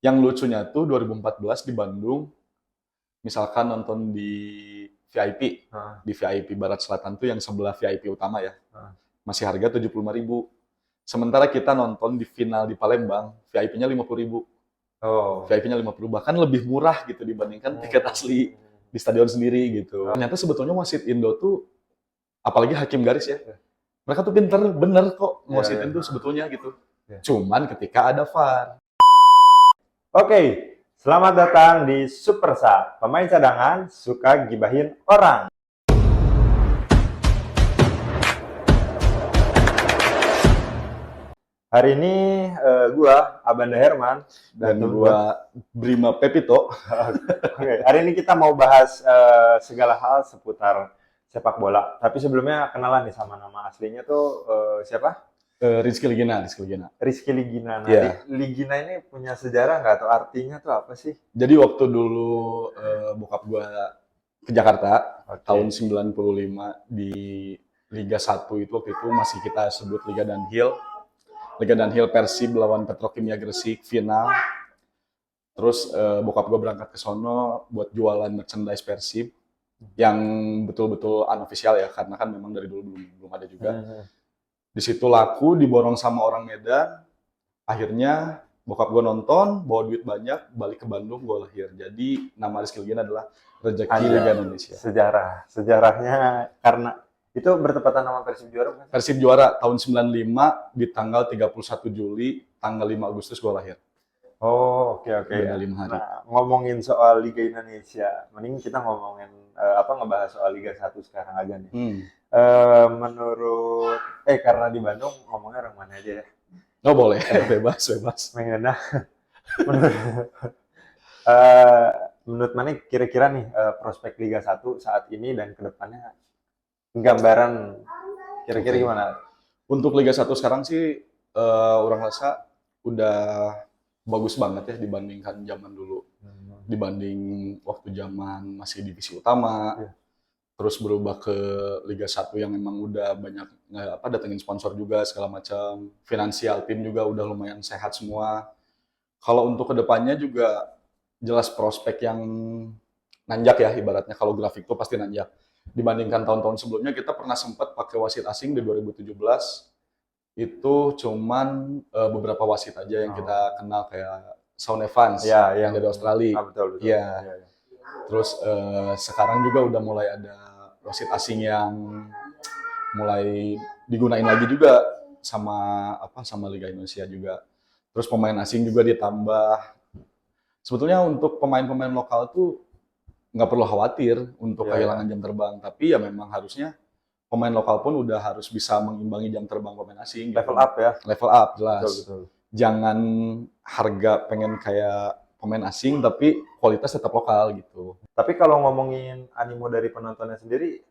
Yang lucunya tuh 2014 di Bandung, misalkan nonton di VIP, Heeh, di VIP Barat Selatan tuh yang sebelah VIP utama ya, heeh. masih harga 75.000. Sementara kita nonton di final di Palembang, VIP-nya 50.000. Oh. VIP-nya 50, bahkan lebih murah gitu dibandingkan tiket asli Oh. di stadion sendiri gitu. Ternyata sebetulnya wasit Indo tuh, apalagi hakim garis ya, Ya, mereka tuh pinter, bener kok ya, ngewasitin tuh ya. sebetulnya gitu. Ya. Cuman ketika ada VAR. Oke, selamat datang di Supersa. Pemain cadangan suka gibahin orang. Hari ini gua Abanda Herman dan Dan temen gua. gua Brima Pepito. Oke, hari ini kita mau bahas segala hal seputar sepak bola. Tapi sebelumnya kenalan nih sama nama aslinya tuh siapa? Rizky Ligina, Rizky Ligina. Rizky Ligina. Nah, Iya. Ligina ini punya sejarah nggak atau artinya tuh apa sih? Jadi waktu dulu bokap gua ke Jakarta tahun Oke. 95 di Liga 1 itu, waktu itu masih kita sebut Liga Dunhill. Liga Dunhill Persib lawan Petrokimia Gresik final. Terus bokap gue berangkat ke sono buat jualan merchandise Persib yang betul-betul unofficial ya, karena kan memang dari dulu belum ada juga. Hmm. Di situ laku, diborong sama orang Medan. Akhirnya bokap gue nonton, bawa duit banyak, balik ke Bandung, gue lahir. Jadi nama Rizky Ligina adalah Rezeki Liga Ada Indonesia. sejarahnya karena itu bertepatan sama Persib juara bukan? Persib juara tahun 95 di tanggal 31 Juli, tanggal 5 Agustus gue lahir. Oh, oke oke. Beda 5 hari. Nah, ngomongin soal Liga Indonesia, mending kita ngomongin ngebahas soal Liga 1 sekarang aja nih. Hmm. Menurut karena di Bandung ngomongnya orang mana aja ya? Oh boleh, bebas, bebas. Mengenai menurut eh, menurut mana kira-kira nih prospek Liga 1 saat ini dan kedepannya gambaran kira-kira Oke. gimana? Untuk Liga 1 sekarang sih orang rasa udah bagus banget ya dibandingkan zaman dulu. Dibanding waktu zaman masih divisi utama, Iya. terus berubah ke Liga 1 yang memang udah banyak datengin sponsor juga segala macam. Finansial tim juga udah lumayan sehat semua. Kalau untuk kedepannya juga jelas prospek yang nanjak ya, ibaratnya kalau grafik tuh pasti nanjak. Dibandingkan tahun-tahun sebelumnya, kita pernah sempat pakai wasit asing di 2017, itu cuman beberapa wasit aja yang Oh. kita kenal, kayak Shaun Evans Ya, yang dari Australia. betul betul. Iya. Ya, ya. Terus sekarang juga udah mulai ada wasit asing yang mulai digunain lagi juga sama Liga Indonesia juga. Terus pemain asing juga ditambah. Sebetulnya untuk pemain-pemain lokal tuh nggak perlu khawatir untuk Ya, kehilangan ya. jam terbang, tapi ya memang harusnya pemain lokal pun udah harus bisa mengimbangi jam terbang pemain asing gitu. Level up ya. Level up Betul jelas. betul. Jangan harga pengen kayak pemain asing tapi kualitas tetap lokal gitu. Tapi kalau ngomongin animo dari penontonnya sendiri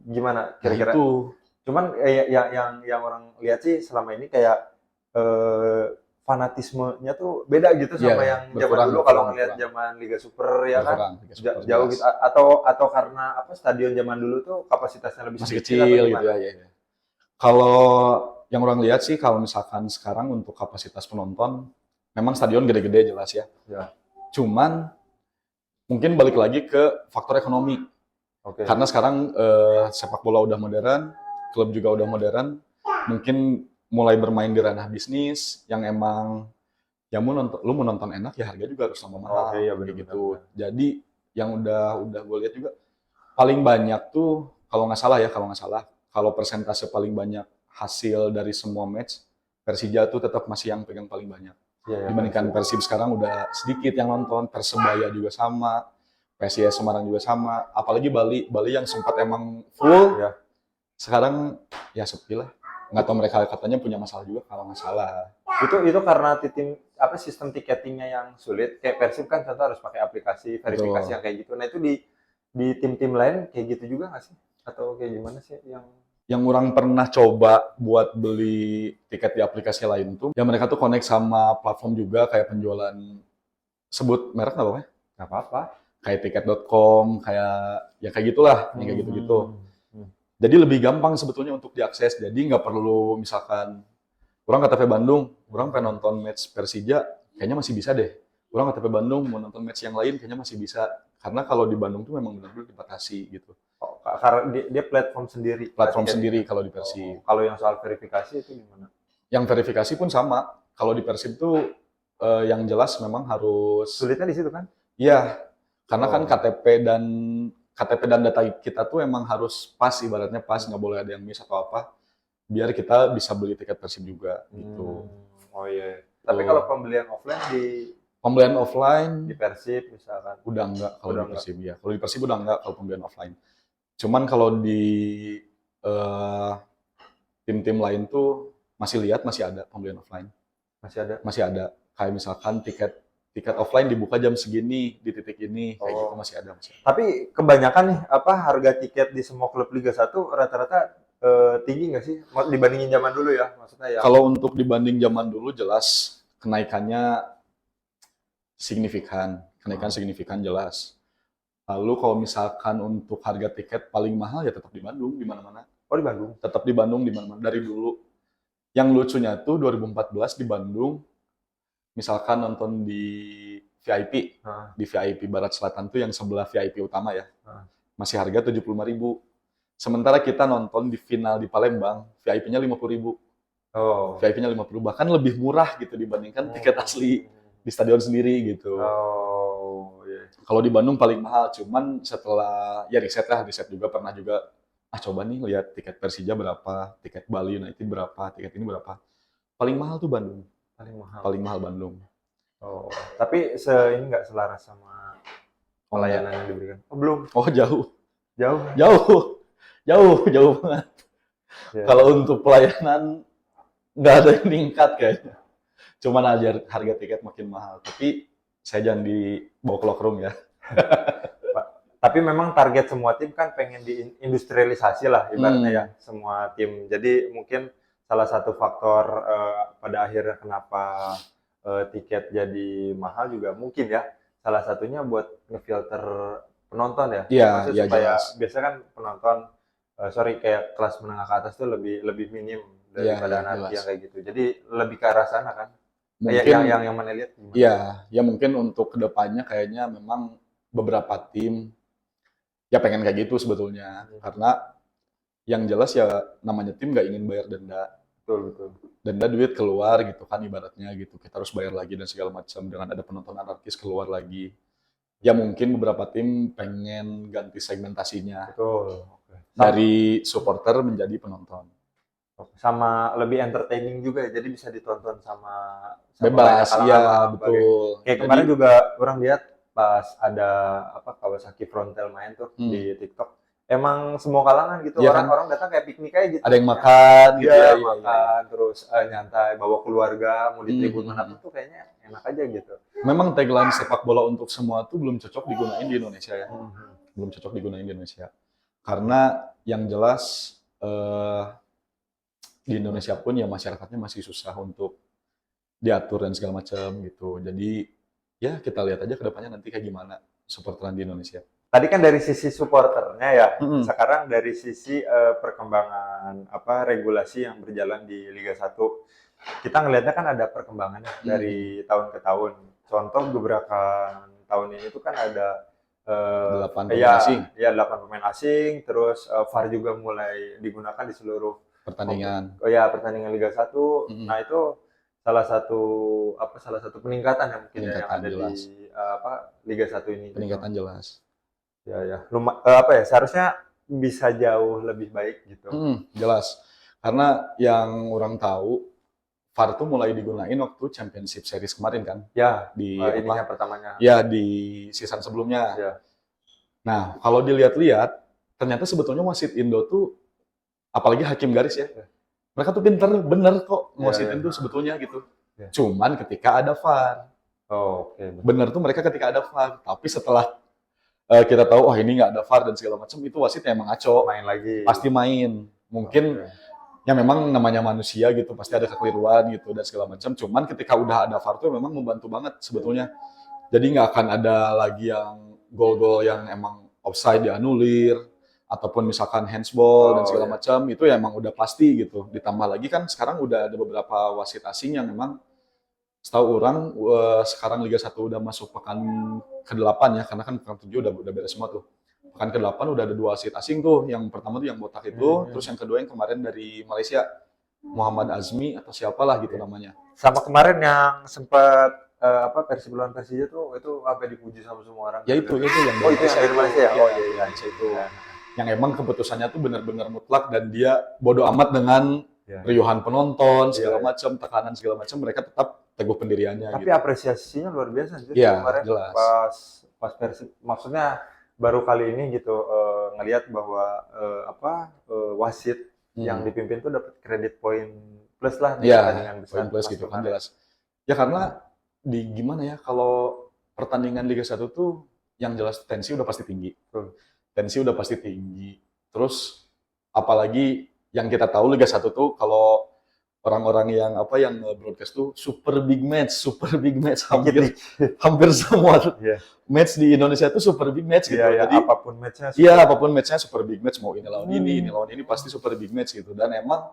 gimana Nah kira-kira? itu Cuman yang orang lihat sih selama ini kayak eh, fanatismenya tuh beda gitu ya sama yang zaman berkurang dulu kalau berkurang ngelihat berkurang zaman Liga Super ya kan. berkurang Liga Super Jauh jelas. gitu atau karena apa stadion zaman dulu tuh kapasitasnya lebih Masih sedikit atau kecil gitu gimana? ya. Kalau yang orang lihat sih, kalau misalkan sekarang untuk kapasitas penonton, memang stadion gede-gede jelas ya. Ya, Cuman mungkin balik lagi ke faktor ekonomi. oke. Karena sekarang sepak bola udah modern, klub juga udah modern, mungkin mulai bermain di ranah bisnis yang emang ya lu mau nonton enak ya harga juga harus sama mahal Oke, ya kayak benar-benar. gitu. Jadi yang udah gue lihat juga paling banyak tuh, kalau persentase paling banyak hasil dari semua match, Persija tuh tetap masih yang pegang paling banyak. Iya, ya, Dibandingkan Persib sekarang udah sedikit yang nonton, Persebaya juga sama, PSIS Semarang juga sama, apalagi Bali yang sempat emang full, ya. sekarang ya sepi lah. Nggak tahu, mereka katanya punya masalah juga kalau nggak salah. Itu karena sistem tiketingnya yang sulit. Kayak Persib kan contoh harus pakai aplikasi verifikasi Betul. yang kayak gitu. Nah itu di tim-tim lain kayak gitu juga nggak sih? Atau kayak gimana sih yang Yang orang pernah coba buat beli tiket di aplikasi lain tuh, ya mereka tuh connect sama platform juga kayak penjualan, sebut merek nggak apa-apa ya? nggak apa-apa? Kayak tiket.com, kayak gitulah, yang kayak gitu-gitu. Jadi lebih gampang sebetulnya untuk diakses. Jadi nggak perlu misalkan orang KTP Bandung, orang pengen nonton match Persija, kayaknya masih bisa deh. orang KTP Bandung mau nonton match yang lain kayaknya masih bisa. Karena kalau di Bandung tuh memang benar-benar dibatasi gitu. Oh, karena dia platform sendiri Platform sendiri tiketnya. kalau di Persib. Oh, kalau yang soal verifikasi itu gimana? Yang verifikasi pun sama. Kalau di Persib tuh yang jelas memang harus, Sulitnya di situ kan? iya, karena kan Oh. KTP dan data kita tuh emang harus pas, ibaratnya pas, nggak boleh ada yang miss atau apa, biar kita bisa beli tiket Persib juga gitu. Oh iya. Tapi kalau pembelian offline Pembelian offline di Persib misalkan, udah enggak kalau udah di enggak. Persib ya. Kalau di Persib udah enggak kalau pembelian offline. Cuman kalau di eh, tim-tim lain tuh masih lihat masih ada pembelian offline. Masih ada. Masih ada. Kayak misalkan tiket tiket offline dibuka jam segini di titik ini kayak gitu Oh. masih ada, masih ada. Tapi kebanyakan nih apa harga tiket di semua klub Liga 1 rata-rata tinggi nggak sih? Dibandingin zaman dulu ya, maksudnya ya. Kalau untuk dibanding zaman dulu jelas kenaikannya signifikan, kenaikan signifikan jelas. Lalu kalau misalkan untuk harga tiket paling mahal ya tetap di Bandung di mana-mana. Oh di Bandung. Tetap di Bandung di mana-mana dari dulu. Yang lucunya tuh 2014 di Bandung, misalkan nonton di VIP, Nah, di VIP Barat Selatan tuh yang sebelah VIP utama ya, nah. masih harga 75.000. Sementara kita nonton di final di Palembang, VIP-nya 50.000. Oh. VIP-nya 50, bahkan lebih murah gitu dibandingkan tiket asli di stadion sendiri gitu. Oh, iya. Kalau di Bandung paling mahal, cuman setelah ya riset juga pernah juga coba nih lihat tiket Persija berapa, tiket Bali United berapa, tiket ini berapa. Paling mahal tuh Bandung, Paling mahal. paling mahal Bandung. Oh, tapi ini nggak selaras sama Oh, pelayanan yang diberikan. Oh, belum. oh jauh, Jauh. jauh, jauh banget. Ya. Kalau untuk pelayanan nggak ada yang meningkat kayaknya. Cuman aja harga tiket makin mahal. Tapi saya jangan dibawa ke locker room ya. Tapi memang target semua tim kan pengen diindustrialisasi lah ibaratnya ya semua tim. Jadi mungkin salah satu faktor pada akhirnya kenapa tiket jadi mahal juga mungkin ya. Salah satunya buat ngefilter penonton ya. Iya, Maksudnya iya supaya jelas. biasanya kan penonton kayak kelas menengah ke atas tuh lebih minim Iya, daripada iya anak jelas. yang kayak gitu. Jadi lebih ke arah sana kan. Mungkin Yang mana lihat gimana? iya, ya mungkin untuk kedepannya kayaknya memang beberapa tim ya pengen kayak gitu sebetulnya. Karena yang jelas ya namanya tim nggak ingin bayar denda. Betul. Denda duit keluar gitu kan ibaratnya gitu. Kita harus bayar lagi dan segala macam dengan ada penonton anarkis keluar lagi. Ya mungkin beberapa tim pengen ganti segmentasinya Betul. Oke. dari supporter menjadi penonton. Sama lebih entertaining juga ya, jadi bisa ditonton sama Bebas, banyak kalangan iya lah, betul. kayak kemarin juga orang lihat pas ada Kawasaki Frontal main tuh di TikTok, emang semua kalangan gitu, Iya kan? orang-orang datang kayak piknik aja gitu. Ada yang makan gitu Iya, ya, makan terus nyantai bawa keluarga mau di tribun Hmm. manapun tuh kayaknya enak aja gitu. Memang tagline sepak bola untuk semua tuh belum cocok digunain di Indonesia ya. Belum cocok digunain di Indonesia. Karena yang jelas di Indonesia pun ya masyarakatnya masih susah untuk diatur dan segala macam gitu. Jadi ya kita lihat aja ke depannya nanti kayak gimana supporteran di Indonesia. Tadi kan dari sisi supporternya ya, Mm-mm. sekarang dari sisi perkembangan regulasi yang berjalan di Liga 1. Kita ngelihatnya kan ada perkembangannya dari tahun ke tahun. Contoh beberapa tahun ini tuh kan ada 8 pemain asing. Ya 8 pemain asing, terus VAR juga mulai digunakan di seluruh Pertandingan. pertandingan Liga 1. Nah, itu salah satu peningkatan yang mungkin ya yang Peningkatan ada jelas. di Liga 1 ini. Peningkatan jelas. Ya. Seharusnya bisa jauh lebih baik gitu. Jelas. Karena yang orang tahu VAR tuh mulai digunain waktu Championship Series kemarin kan? Ya, Di ininya pertamanya. Ya, di season sebelumnya. Ya. Nah, kalau dilihat-lihat, ternyata sebetulnya wasit Indo tuh, apalagi hakim garis ya, mereka tuh pinter, bener kok ngewasitin tuh sebetulnya gitu. Ya. Cuman ketika ada VAR. Oh, oke. Bener tuh mereka ketika ada VAR. Tapi setelah kita tahu, ini nggak ada VAR dan segala macam, itu wasitnya emang ngaco. Main lagi. Pasti main. Mungkin ya memang namanya manusia gitu, pasti ada kekeliruan gitu dan segala macam. Cuman ketika udah ada VAR tuh memang membantu banget sebetulnya. Jadi nggak akan ada lagi yang gol-gol yang emang offside dianulir, ataupun misalkan handsball dan segala macam, itu ya emang udah pasti gitu. Ditambah lagi kan sekarang udah ada beberapa wasit asing yang memang setahu orang sekarang Liga 1 udah masuk pekan ke-8 ya, karena kan pekan 7 udah beres semua tuh. Pekan ke-8 udah ada 2 wasit asing tuh. Yang pertama tuh yang botak itu, terus yang kedua yang kemarin dari Malaysia, Muhammad Azmi atau siapalah gitu namanya. Sama kemarin yang sempat Persib lawan Persija tuh itu sampai dipuji sama semua orang. Ya itu yang Oh, itu yang dari Malaysia ya? Oh iya iya. Malaysia itu. Yang emang keputusannya tuh benar-benar mutlak dan dia bodo amat dengan riuhan penonton segala macam, tekanan segala macam, mereka tetap teguh pendiriannya. Tapi gitu. apresiasinya luar biasa sih Iya, kemarin jelas. pas Persib, maksudnya baru kali ini gitu ngelihat bahwa wasit yang dipimpin tuh dapat kredit poin plus lah di pertandingan besar. Poin plus gitu kan jelas. Ya karena gimana ya, kalau pertandingan Liga 1 tuh yang jelas tensi udah pasti tinggi. Tensi udah pasti tinggi. Terus apalagi yang kita tahu Liga 1 tuh kalau orang-orang yang broadcast tuh super big match hampir semua match di Indonesia tuh super big match gitu. Jadi apapun matchnya super big match, mau ini lawan ini pasti super big match gitu. Dan emang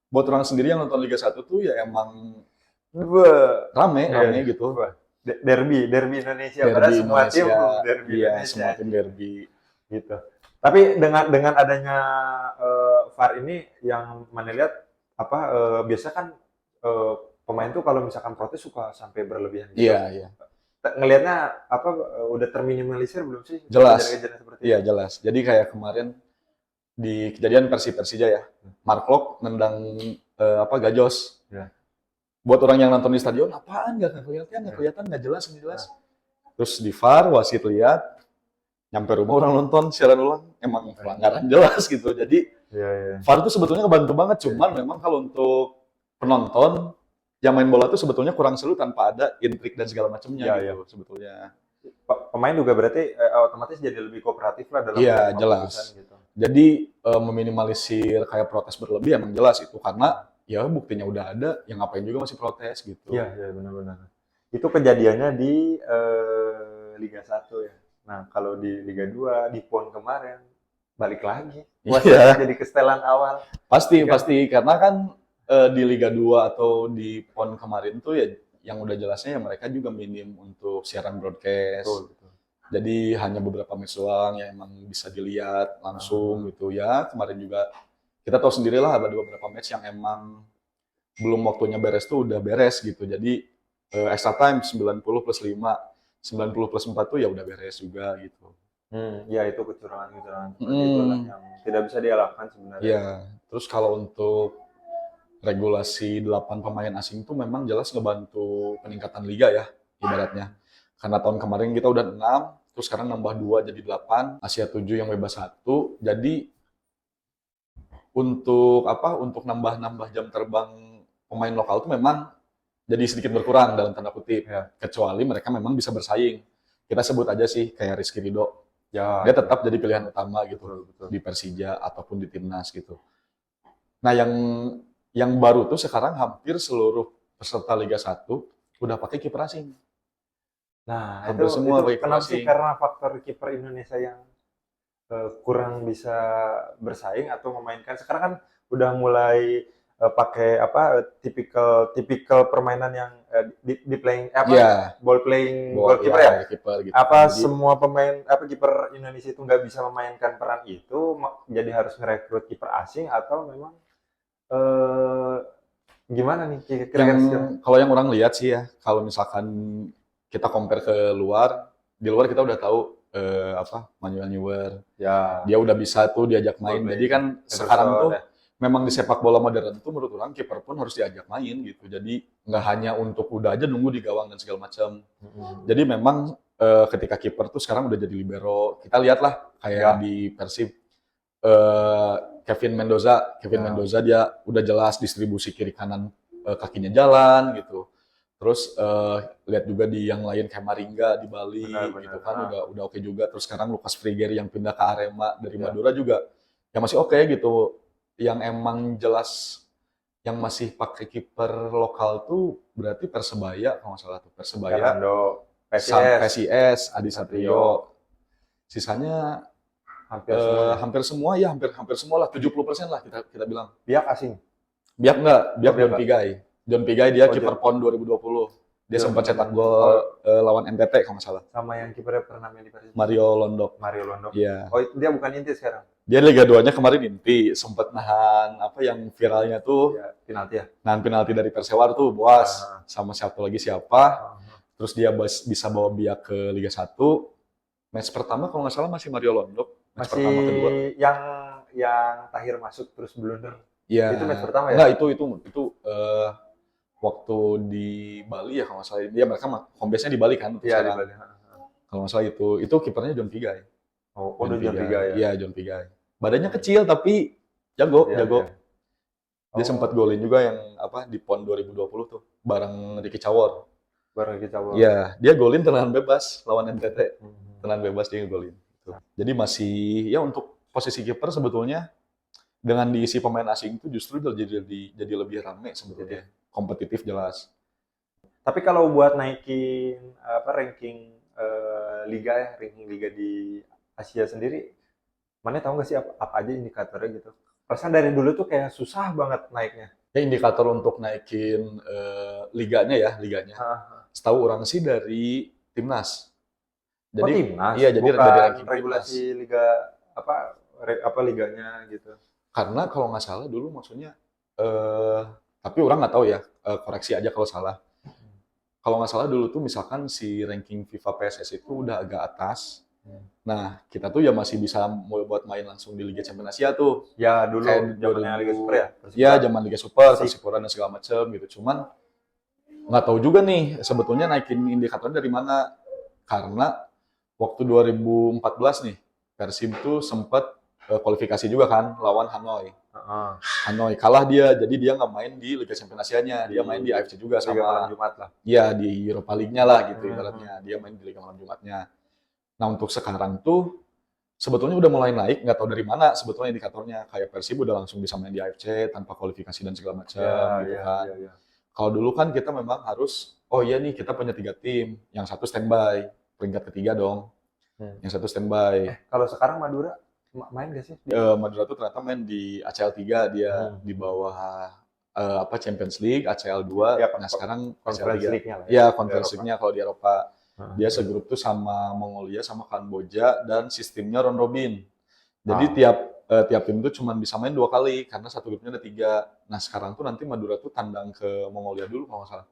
buat orang sendiri yang nonton Liga 1 tuh ya emang rame gitu. Derby Indonesia, padahal semua tim derby Indonesia. Semua tim derby gitu. Tapi dengan adanya VAR ini yang mana lihat biasa kan pemain tuh kalau misalkan protes suka sampai berlebihan gitu. Iya. Ngelihatnya udah terminimalisir belum sih? Jelas. Kejadian seperti iya, jelas. Jadi kayak kemarin di kejadian Persija ya. Mark Klok nendang Gajos. Ya. Buat orang yang nonton di stadion, apaan nggak kelihatan, nggak jelas. Terus di VAR, wasit lihat, nyampe rumah orang nonton siaran ulang, emang pelanggaran jelas gitu. Jadi VAR itu sebetulnya ngebantu banget, cuman memang kalau untuk penonton yang main bola itu sebetulnya kurang seru tanpa ada intrik dan segala macamnya gitu sebetulnya. Pemain juga berarti otomatis jadi lebih kooperatif lah dalam jelas. Gitu. Jadi meminimalisir kayak protes berlebih emang jelas itu, karena ya buktinya udah ada, yang ngapain juga masih protes gitu. Iya benar-benar. Itu kejadiannya di Liga 1 ya. Nah, kalau di Liga 2 di PON kemarin balik lagi. Jadi kesetelan awal. Pasti karena kan di Liga 2 atau di PON kemarin tuh ya yang udah jelasnya ya mereka juga minim untuk siaran broadcast. Betul. Jadi hanya beberapa match doang yang emang bisa dilihat langsung gitu ya. Kemarin juga kita tahu sendirilah ada beberapa match yang emang belum waktunya beres tuh udah beres gitu. Jadi extra time 90 plus 5, 90 plus 4 tuh ya udah beres juga gitu. Ya itu kecurangan itulah yang tidak bisa dielakkan sebenarnya. Iya. Terus kalau untuk regulasi 8 pemain asing tuh memang jelas ngebantu peningkatan liga ya ibaratnya. Karena tahun kemarin kita udah 6, terus sekarang nambah 2 jadi 8, Asia 7 yang bebas 1. Jadi untuk nambah jam terbang pemain lokal itu memang jadi sedikit berkurang dalam tanda kutip. Kecuali mereka memang bisa bersaing. Kita sebut aja sih kayak Rizky Ridho. Dia tetap jadi pilihan utama gitu di Persija ataupun di timnas gitu. Nah, yang baru tuh sekarang hampir seluruh peserta Liga 1 udah pakai kiper asing. Nah, hampir semua itu kenapa sih? Karena faktor kiper Indonesia yang kurang bisa bersaing atau memainkan. Sekarang kan udah mulai pakai tipikal permainan yang di playing ball playing goalkeeper ya. Gitu. Jadi, semua pemain kiper Indonesia itu nggak bisa memainkan peran itu, jadi harus ngerekrut kiper asing atau memang gimana nih kira-kira? Kalau yang orang lihat sih ya, kalau misalkan kita compare ke luar, di luar kita udah tahu Manuel Neuer, dia udah bisa tuh diajak main. Jadi kan sekarang tuh memang di sepak bola modern tuh menurut orang kiper pun harus diajak main gitu. Jadi nggak hanya untuk udah aja nunggu di gawang dan segala macam. Jadi memang ketika kiper tuh sekarang udah jadi libero. Kita lihatlah kayak di Persib Kevin Mendoza dia udah jelas distribusi kiri kanan kakinya jalan gitu. Terus lihat juga di yang lain kayak Maringga di Bali gitu kan udah oke juga. Terus sekarang Lucas Friger yang pindah ke Arema dari Madura juga yang masih oke gitu. Yang emang jelas yang masih pakai kiper lokal tuh berarti Persebaya kalau nggak salah tuh Persebaya, PSIS, Adi Satrio. Sisanya hampir semua lah 70% lah kita bilang. Biak asing. Biak John Pigai. John Pigai dia kiper PON 2020. Dia Belum sempat pernah cetak main. gol Oh, lawan NTT kalau nggak salah. sama yang kipernya pernah main di Persib. Mario Londok. Mario Londo. Iya. Oh, dia bukan inti sekarang. Dia Liga 2-nya kemarin inti, sempat nahan apa yang viralnya tuh, Ya, penalti ya. nahan penalti dari Persewar tuh, Boas Ah, sama satu lagi siapa. ah, Terus dia bisa bawa Biak ke Liga 1. Match pertama kalau nggak salah masih Mario Londok. Match Masih pertama kedua. yang Tahir masuk terus blunder. Iya. Itu match pertama ya? Enggak, itu waktu di Bali ya kalau nggak salah. Dia mereka home base-nya di Bali kan untuk Iya, di sekarang. Bali. Kalau nggak salah itu kipernya John Pigai. Oh, udah jam 3 ya. Iya, John Pigai. Badannya kecil tapi jago, Iya, jago. iya. Dia Oh, sempat golin juga yang apa di PON 2020 tuh bareng Ricky Cawor. bareng kita bawa. Iya, dia golin tendangan bebas lawan NTT. Hmm. Tendangan bebas dia golin. Jadi masih ya untuk posisi kiper sebetulnya dengan diisi pemain asing itu justru jadi lebih rame sebetulnya. Kompetitif jelas. Tapi kalau buat naikin ranking liga ya, ranking liga di Asia sendiri, mana tahu nggak sih apa aja indikatornya gitu? Perasaan dari dulu tuh kayak susah banget naiknya. Ya indikator untuk naikin liganya. Ah, Setahu orang sih dari timnas. oh, timnas, iya, jadi bukan dari ranking regulasi timnas. liga apa liganya gitu. Karena kalau nggak salah dulu maksudnya, tapi orang nggak tahu ya, koreksi aja kalau salah. Kalau nggak salah dulu tuh misalkan si ranking FIFA PSS itu udah agak atas. Nah, kita tuh ya masih bisa buat main langsung di Liga Champions Asia tuh. Ya dulu Kayak zamannya Liga Super ya. Ya, zaman Liga Super, Persib. Persipura dan segala macam gitu. Cuman nggak tahu juga nih sebetulnya naikin indikatornya dari mana. Karena waktu 2014 nih, Persib tuh sempat kualifikasi juga kan lawan Hanoi. Heeh. Hanoi kalah dia, jadi dia nggak main di Liga Champions Asia-nya, dia main di AFC juga Liga malam sama, Jumat lah. ya di Europa League-nya lah gitu Hmm. ibaratnya, dia main di Liga Malam Jumatnya. Nah untuk sekarang tuh sebetulnya udah mulai naik, nggak tahu dari mana sebetulnya indikatornya, kayak Persib udah langsung bisa main di AFC tanpa kualifikasi dan segala macam gitu kan. Ya. Kalau dulu kan kita memang harus, oh iya nih kita punya 3 tim, yang satu standby, peringkat ketiga dong, yang satu standby. Kalau sekarang Madura main gak sih? Madura tuh ternyata main di ACL 3, dia di bawah Champions League, ACL 2. Ya, Nah, sekarang ACL Conference 3. League-nya lah Ya, di Conference Eropa. League-nya kalau di Eropa. Dia Heeh. segrup tuh sama Mongolia, sama Kamboja, dan sistemnya round robin. Jadi Ah. tiap tim tuh cuma bisa main 2 kali karena satu grupnya ada 3. Nah, sekarang tuh nanti Madura tuh tandang ke Mongolia dulu kalau nggak salah.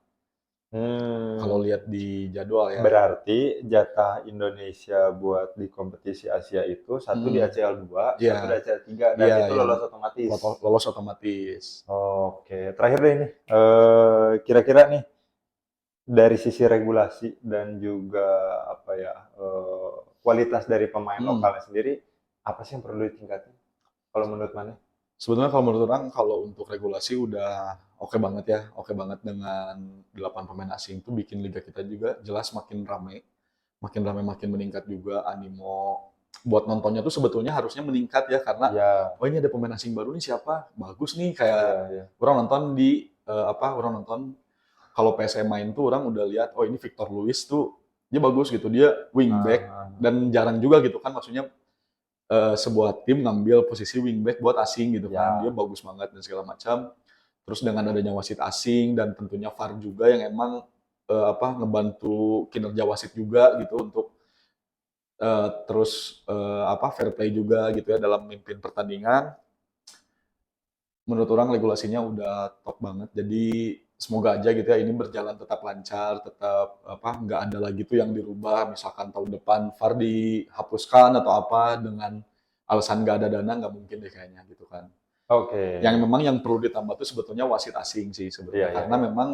Kalau lihat di jadwal ya. Berarti jatah Indonesia buat di kompetisi Asia itu satu di ACL 2, Iya. satu di ACL 3, dan Iya, itu yang lolos otomatis. lolos otomatis. Oke, terakhir deh ini. Kira-kira nih dari sisi regulasi dan juga kualitas dari pemain lokalnya sendiri, apa sih yang perlu ditingkatin? Kalau menurut mana? Sebetulnya kalau menurut orang kalau untuk regulasi udah oke banget ya, oke banget dengan 8 pemain asing itu bikin liga kita juga jelas makin rame, makin meningkat juga animo buat nontonnya tuh sebetulnya harusnya meningkat ya karena Ya, oh ini ada pemain asing baru nih siapa, bagus nih kayak ya. orang nonton orang nonton kalau PSM main tuh orang udah lihat oh ini Victor Luis tuh dia bagus gitu, dia wingback dan jarang juga gitu kan maksudnya sebuah tim ngambil posisi wingback buat asing gitu kan, dia bagus banget dan segala macam. Terus dengan adanya wasit asing dan tentunya VAR juga yang emang ngebantu kinerja wasit juga gitu untuk terus fair play juga gitu ya dalam memimpin pertandingan. Menurut orang regulasinya udah top banget. Jadi semoga aja gitu ya ini berjalan tetap lancar, tetap nggak ada lagi tuh yang dirubah. Misalkan tahun depan VAR dihapuskan atau apa dengan alasan nggak ada dana, nggak mungkin deh kayaknya gitu kan. Oke. Yang memang yang perlu ditambah tuh sebetulnya wasit asing sih sebetulnya karena memang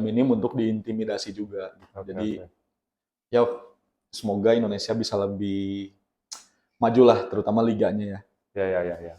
minim untuk diintimidasi juga. Gitu. Jadi ya semoga Indonesia bisa lebih maju lah terutama liganya ya. Ya.